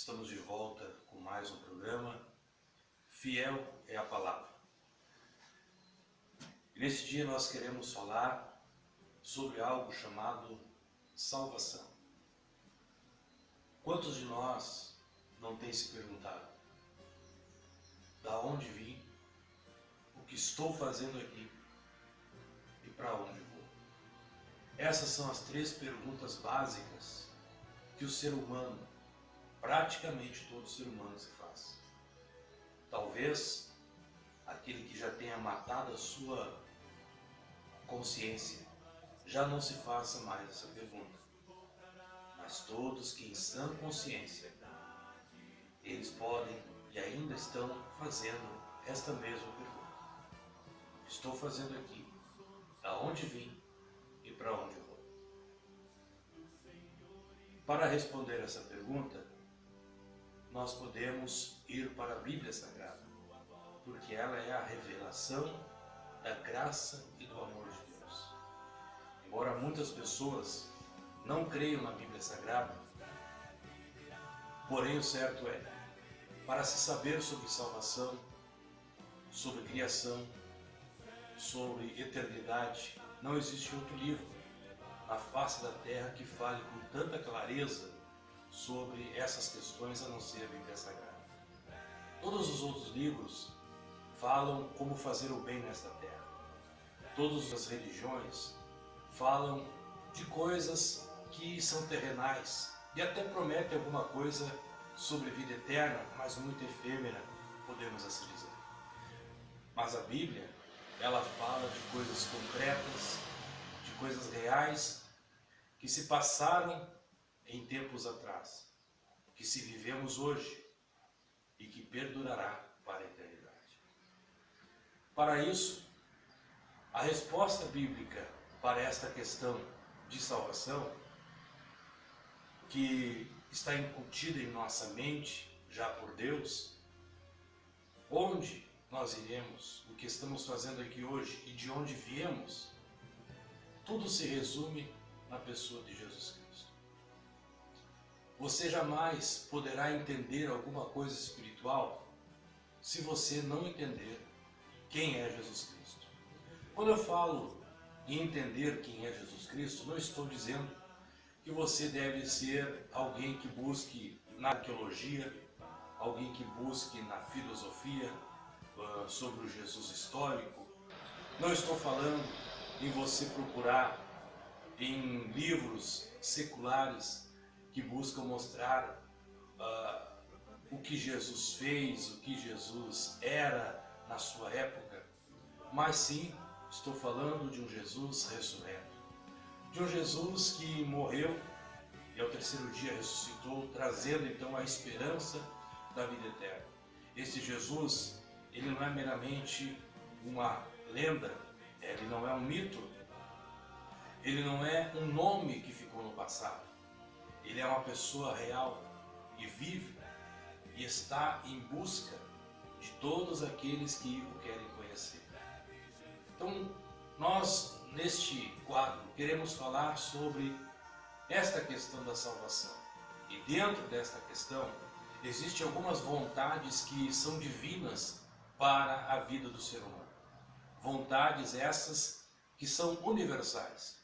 Estamos de volta com mais um programa, Fiel é a Palavra. E nesse dia nós queremos falar sobre algo chamado salvação. Quantos de nós não têm se perguntado, da onde vim, o que estou fazendo aqui e para onde vou? Essas são as três perguntas básicas que o ser humano, praticamente todo ser humano, se faz. Talvez aquele que já tenha matado a sua consciência já não se faça mais essa pergunta. Mas todos que em sã consciência, eles podem e ainda estão fazendo esta mesma pergunta. Estou fazendo aqui, da onde vim e para onde vou? Para responder essa pergunta, nós podemos ir para a Bíblia Sagrada, porque ela é a revelação da graça e do amor de Deus. Embora muitas pessoas não creiam na Bíblia Sagrada, porém o certo é, para se saber sobre salvação, sobre criação, sobre eternidade, não existe outro livro na face da terra que fale com tanta clareza sobre essas questões a não ser a Bíblia Sagrada. Todos os outros livros falam como fazer o bem nesta terra. Todas as religiões falam de coisas que são terrenais e até prometem alguma coisa sobre vida eterna, mas muito efêmera, podemos assim dizer. Mas a Bíblia, ela fala de coisas concretas, de coisas reais que se passaram em tempos atrás, que se vivemos hoje e que perdurará para a eternidade. Para isso, a resposta bíblica para esta questão de salvação, que está incutida em nossa mente já por Deus, onde nós iremos, o que estamos fazendo aqui hoje e de onde viemos, tudo se resume na pessoa de Jesus Cristo. Você jamais poderá entender alguma coisa espiritual se você não entender quem é Jesus Cristo. Quando eu falo em entender quem é Jesus Cristo, não estou dizendo que você deve ser alguém que busque na arqueologia, alguém que busque na filosofia sobre o Jesus histórico. Não estou falando em você procurar em livros seculares que buscam mostrar o que Jesus fez, o que Jesus era na sua época, mas sim, estou falando de um Jesus ressurreto, de um Jesus que morreu e ao terceiro dia ressuscitou, trazendo então a esperança da vida eterna. Este Jesus, ele não é meramente uma lenda, ele não é um mito, ele não é um nome que ficou no passado. Ele é uma pessoa real e vive e está em busca de todos aqueles que o querem conhecer. Então, nós, neste quadro, queremos falar sobre esta questão da salvação. E dentro desta questão, existem algumas vontades que são divinas para a vida do ser humano. Vontades essas que são universais.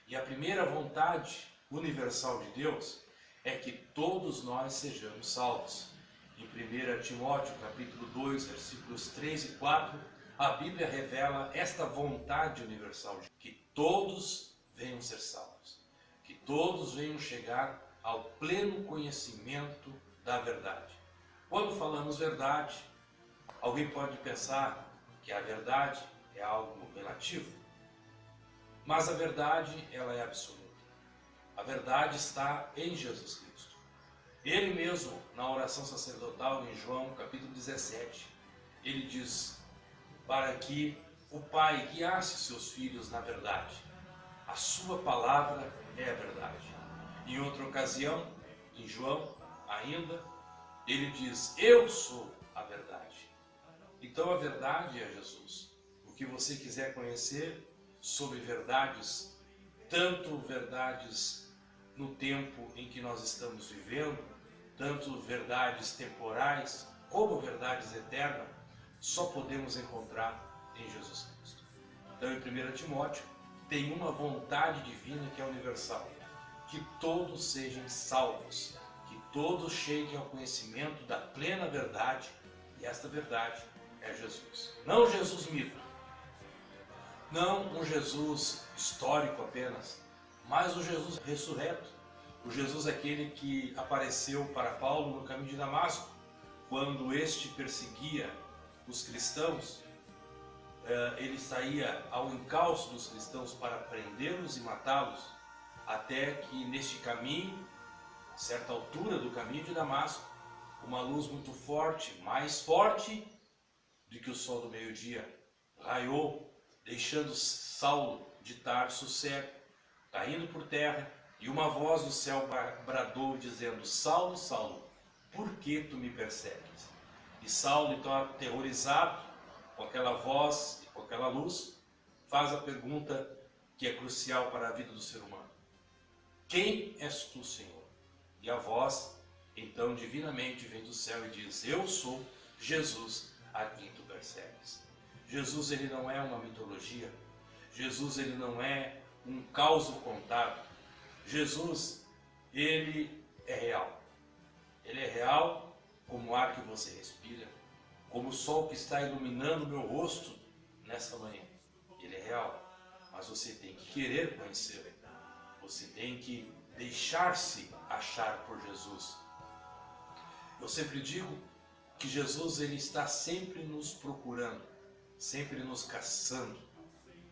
E a primeira vontade universal de Deus é que todos nós sejamos salvos. Em 1 Timóteo capítulo 2, versículos 3 e 4, a Bíblia revela esta vontade universal, de que todos venham ser salvos, que todos venham chegar ao pleno conhecimento da verdade. Quando falamos verdade, alguém pode pensar que a verdade é algo relativo, mas a verdade, ela é absoluta. A verdade está em Jesus Cristo. Ele mesmo, na oração sacerdotal em João capítulo 17, ele diz para que o Pai guiasse seus filhos na verdade. A sua palavra é a verdade. Em outra ocasião, em João ainda, ele diz, eu sou a verdade. Então a verdade é Jesus. O que você quiser conhecer sobre verdades, tanto verdades no tempo em que nós estamos vivendo, tanto verdades temporais como verdades eternas, só podemos encontrar em Jesus Cristo. Então, em 1 Timóteo, tem uma vontade divina que é universal, que todos sejam salvos, que todos cheguem ao conhecimento da plena verdade, e esta verdade é Jesus. Não Jesus mito, não um Jesus histórico apenas, mas o Jesus ressurreto, o Jesus aquele que apareceu para Paulo no caminho de Damasco, quando este perseguia os cristãos. Ele saía ao encalço dos cristãos para prendê-los e matá-los, até que neste caminho, a certa altura do caminho de Damasco, uma luz muito forte, mais forte do que o sol do meio-dia, raiou, deixando Saulo de Tarso cego, caindo por terra, e uma voz do céu bradou, dizendo: Saulo, Saulo, por que tu me persegues? E Saulo, então aterrorizado com aquela voz e com aquela luz, faz a pergunta que é crucial para a vida do ser humano: quem és tu, Senhor? E a voz, então, divinamente vem do céu e diz: eu sou Jesus a quem tu persegues. Jesus, ele não é uma mitologia. Jesus, ele não é um caos contado. Jesus, ele é real. Ele é real como o ar que você respira, como o sol que está iluminando o meu rosto nessa manhã. Ele é real, mas você tem que querer conhecê-lo. Você tem que deixar-se achar por Jesus. Eu sempre digo que Jesus, ele está sempre nos procurando, sempre nos caçando.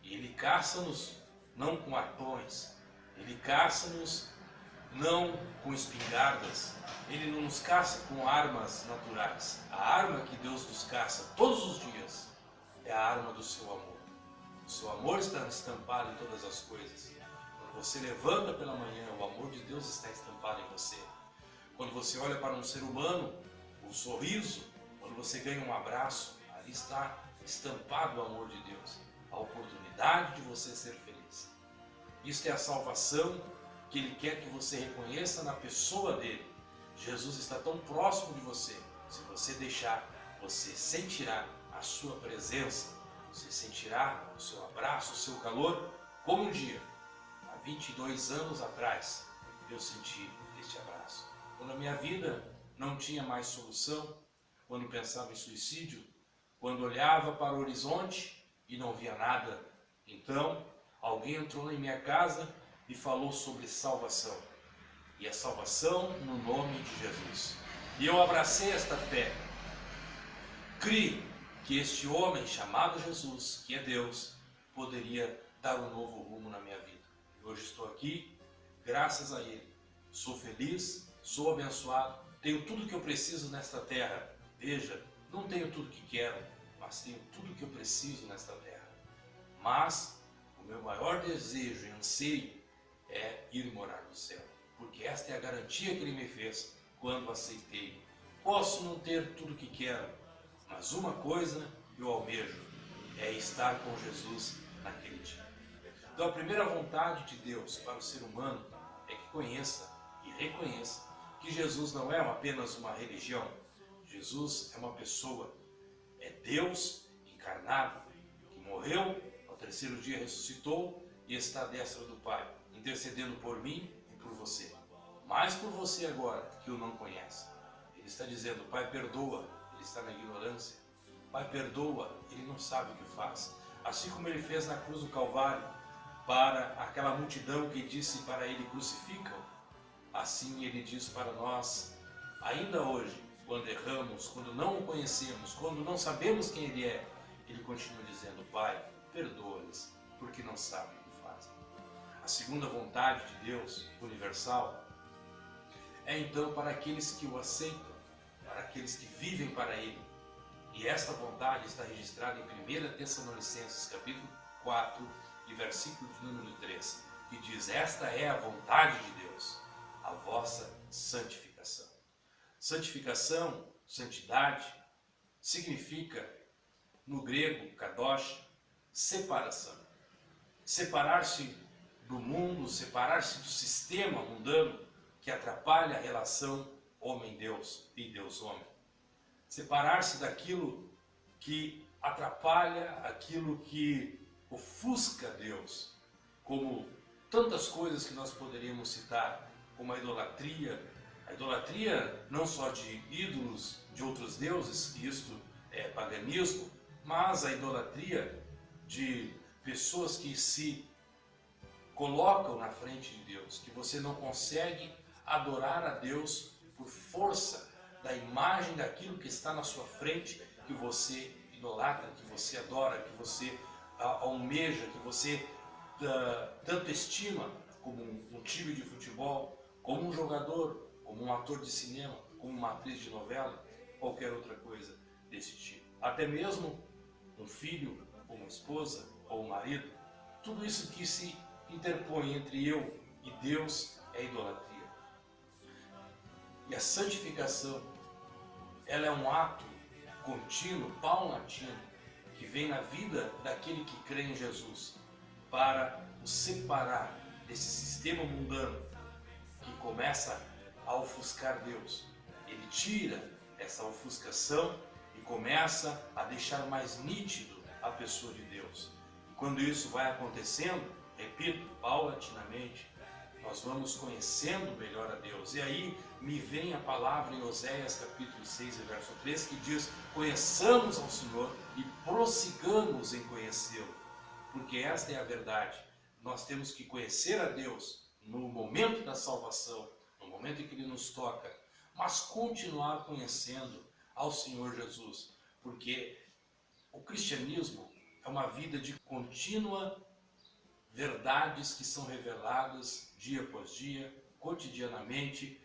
E ele caça-nos não com arpões, ele caça-nos não com espingardas, ele não nos caça com armas naturais. A arma que Deus nos caça todos os dias é a arma do seu amor. O seu amor está estampado em todas as coisas. Quando você levanta pela manhã, o amor de Deus está estampado em você. Quando você olha para um ser humano, um sorriso, quando você ganha um abraço, ali está estampado o amor de Deus, a oportunidade de você ser feliz. Isto é a salvação que Ele quer que você reconheça na pessoa dele. Jesus está tão próximo de você. Se você deixar, você sentirá a sua presença, você sentirá o seu abraço, o seu calor, como um dia, há 22 anos atrás, eu senti este abraço. Quando a minha vida não tinha mais solução, quando pensava em suicídio, quando olhava para o horizonte e não via nada, então alguém entrou em minha casa e falou sobre salvação. E a salvação no nome de Jesus. E eu abracei esta fé. Criei que este homem chamado Jesus, que é Deus, poderia dar um novo rumo na minha vida. E hoje estou aqui, graças a Ele. Sou feliz, sou abençoado, tenho tudo que eu preciso nesta terra. Veja, não tenho tudo que quero, mas tenho tudo que eu preciso nesta terra. Mas o meu maior desejo e anseio é ir morar no céu, porque esta é a garantia que Ele me fez quando aceitei. Posso não ter tudo que quero, mas uma coisa eu almejo, é estar com Jesus naquele dia. Então a primeira vontade de Deus para o ser humano é que conheça e reconheça que Jesus não é apenas uma religião. Jesus é uma pessoa, é Deus encarnado, que morreu, ao terceiro dia ressuscitou e está à destra do Pai, intercedendo por mim e por você. Mais por você agora, que o não conhece. Ele está dizendo: Pai, perdoa. Ele está na ignorância. Pai, perdoa. Ele não sabe o que faz. Assim como Ele fez na cruz do Calvário, para aquela multidão que disse para Ele: crucificam. Assim Ele diz para nós, ainda hoje, quando erramos, quando não o conhecemos, quando não sabemos quem Ele é, Ele continua dizendo: Pai, perdoa-lhes, porque não sabem o que fazem. A segunda vontade de Deus, universal, é então para aqueles que o aceitam, para aqueles que vivem para Ele. E esta vontade está registrada em 1 Tessalonicenses, capítulo 4, e versículo de número 3, que diz: esta é a vontade de Deus, a vossa santificação. Santificação, santidade, significa, no grego, kadosh, separação. Separar-se do mundo, separar-se do sistema mundano que atrapalha a relação homem-deus e Deus-homem. Separar-se daquilo que atrapalha, aquilo que ofusca Deus, como tantas coisas que nós poderíamos citar, como a idolatria não só de ídolos de outros deuses, que isto é paganismo, mas a idolatria de pessoas que se colocam na frente de Deus, que você não consegue adorar a Deus por força da imagem daquilo que está na sua frente, que você idolatra, que você adora, que você almeja, que você tanto estima, como um time de futebol, como um jogador, como um ator de cinema, como uma atriz de novela, qualquer outra coisa desse tipo. Até mesmo um filho, ou uma esposa, ou um marido, tudo isso que se interpõe entre eu e Deus é idolatria. E a santificação, ela é um ato contínuo, paulatino, que vem na vida daquele que crê em Jesus, para o separar desse sistema mundano que começa a ofuscar Deus. Ele tira essa ofuscação e começa a deixar mais nítido a pessoa de Deus. E quando isso vai acontecendo, repito, paulatinamente, nós vamos conhecendo melhor a Deus. E aí me vem a palavra em Oséias capítulo 6, verso 3, que diz: conheçamos ao Senhor e prossigamos em conhecê-lo. Porque esta é a verdade. Nós temos que conhecer a Deus no momento da salvação, no momento em que Ele nos toca, mas continuar conhecendo ao Senhor Jesus. Porque o cristianismo é uma vida de contínua verdades que são reveladas dia após dia, cotidianamente.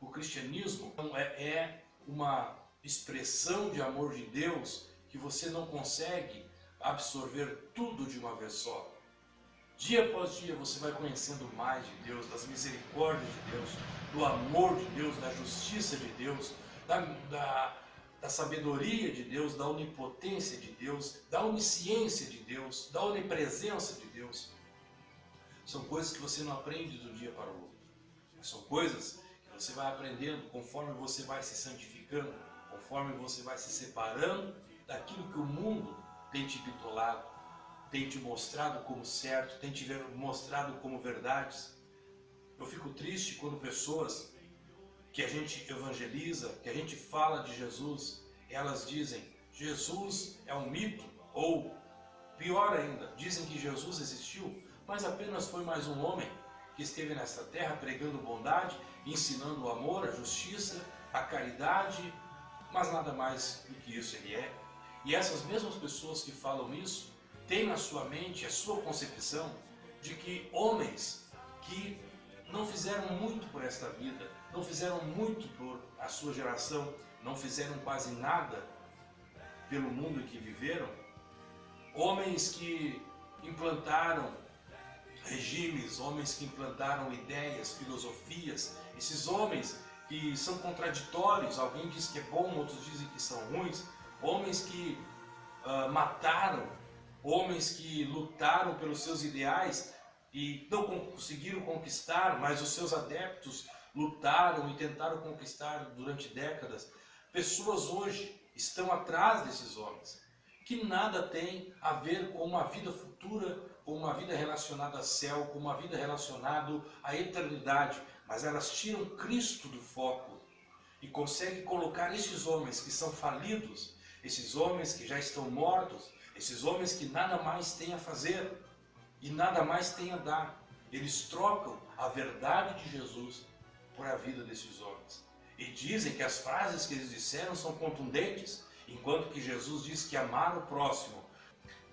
O cristianismo é uma expressão de amor de Deus que você não consegue absorver tudo de uma vez só. Dia após dia você vai conhecendo mais de Deus, das misericórdias de Deus, do amor de Deus, da justiça de Deus, da sabedoria de Deus, da onipotência de Deus, da onisciência de Deus, da onipresença de Deus. São coisas que você não aprende do dia para o outro. São coisas que você vai aprendendo conforme você vai se santificando, conforme você vai se separando daquilo que o mundo tem te bitolado, tem te mostrado como certo, tem te mostrado como verdades. Eu fico triste quando pessoas que a gente evangeliza, que a gente fala de Jesus, elas dizem: Jesus é um mito, ou pior ainda, dizem que Jesus existiu, mas apenas foi mais um homem que esteve nesta terra pregando bondade, ensinando o amor, a justiça, a caridade, mas nada mais do que isso ele é. E essas mesmas pessoas que falam isso têm na sua mente a sua concepção de que homens que não fizeram muito por esta vida, não fizeram muito por a sua geração, não fizeram quase nada pelo mundo em que viveram, homens que implantaram regimes, homens que implantaram ideias, filosofias, esses homens que são contraditórios, alguém diz que é bom, outros dizem que são ruins, homens que mataram, homens que lutaram pelos seus ideais e não conseguiram conquistar, mas os seus adeptos lutaram e tentaram conquistar durante décadas. Pessoas hoje estão atrás desses homens, que nada tem a ver com uma vida futura, com uma vida relacionada ao céu, com uma vida relacionada à eternidade, mas elas tiram Cristo do foco e conseguem colocar esses homens que são falidos, esses homens que já estão mortos, esses homens que nada mais têm a fazer e nada mais têm a dar. Eles trocam a verdade de Jesus por a vida desses homens. E dizem que as frases que eles disseram são contundentes, enquanto que Jesus diz que amar o próximo.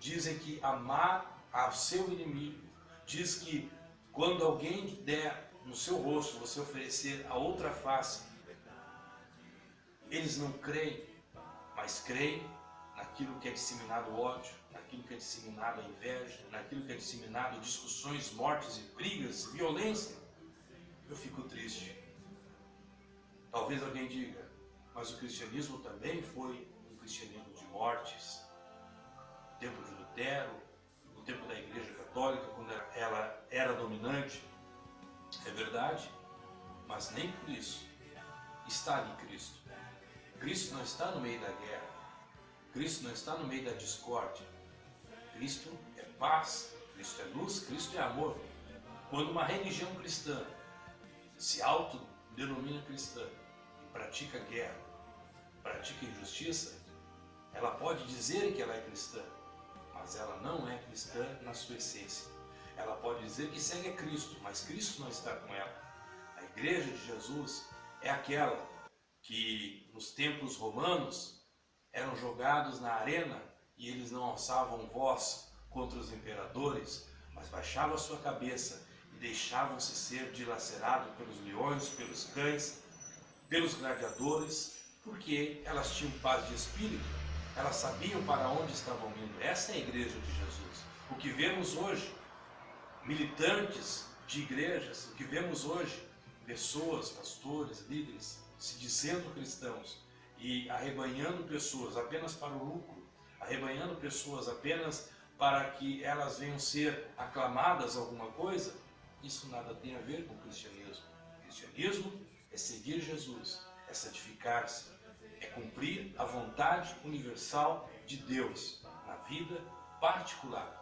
Dizem que amar ao seu inimigo. Diz que quando alguém der no seu rosto você oferecer a outra face, eles não creem, mas creem naquilo que é disseminado ódio, naquilo que é disseminado a inveja, naquilo que é disseminado discussões, mortes e brigas, violência. Eu fico triste. Talvez alguém diga, mas o cristianismo também foi um cristianismo de mortes. No tempo de Lutero, no tempo da Igreja Católica, quando ela era dominante. É verdade, mas nem por isso está ali Cristo. Cristo não está no meio da guerra. Cristo não está no meio da discórdia. Cristo é paz, Cristo é luz, Cristo é amor. Quando uma religião cristã se autodenomina cristã e pratica guerra, pratica injustiça, ela pode dizer que ela é cristã, mas ela não é cristã na sua essência. Ela pode dizer que segue a Cristo, mas Cristo não está com ela. A igreja de Jesus é aquela que nos templos romanos eram jogados na arena e eles não alçavam voz contra os imperadores, mas baixavam a sua cabeça e deixavam-se ser dilacerados pelos leões, pelos cães, pelos gladiadores, porque elas tinham paz de espírito, elas sabiam para onde estavam indo. Essa é a igreja de Jesus. O que vemos hoje, militantes de igrejas, o que vemos hoje, pessoas, pastores, líderes, se dizendo cristãos e arrebanhando pessoas apenas para o lucro, arrebanhando pessoas apenas para que elas venham ser aclamadas alguma coisa, isso nada tem a ver com o cristianismo. O cristianismo é seguir Jesus, é santificar-se, é cumprir a vontade universal de Deus na vida particular.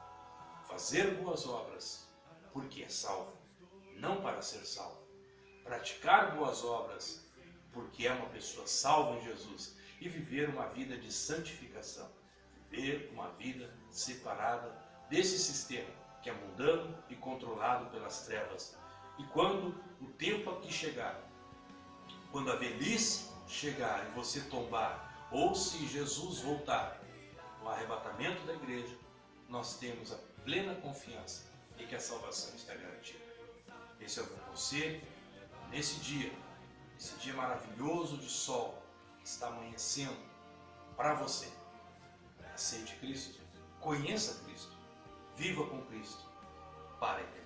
Fazer boas obras, porque é salvo, não para ser salvo. Praticar boas obras, porque é uma pessoa salva em Jesus. E viver uma vida de santificação. Viver uma vida separada desse sistema que é mundano e controlado pelas trevas. E quando o tempo aqui chegar, quando a velhice chegar e você tombar, ou se Jesus voltar no arrebatamento da igreja, nós temos a plena confiança de que a salvação está garantida. Esse é o meu conselho nesse dia, esse dia maravilhoso de sol que está amanhecendo para você. Aceite Cristo, conheça Cristo, viva com Cristo para a eternidade.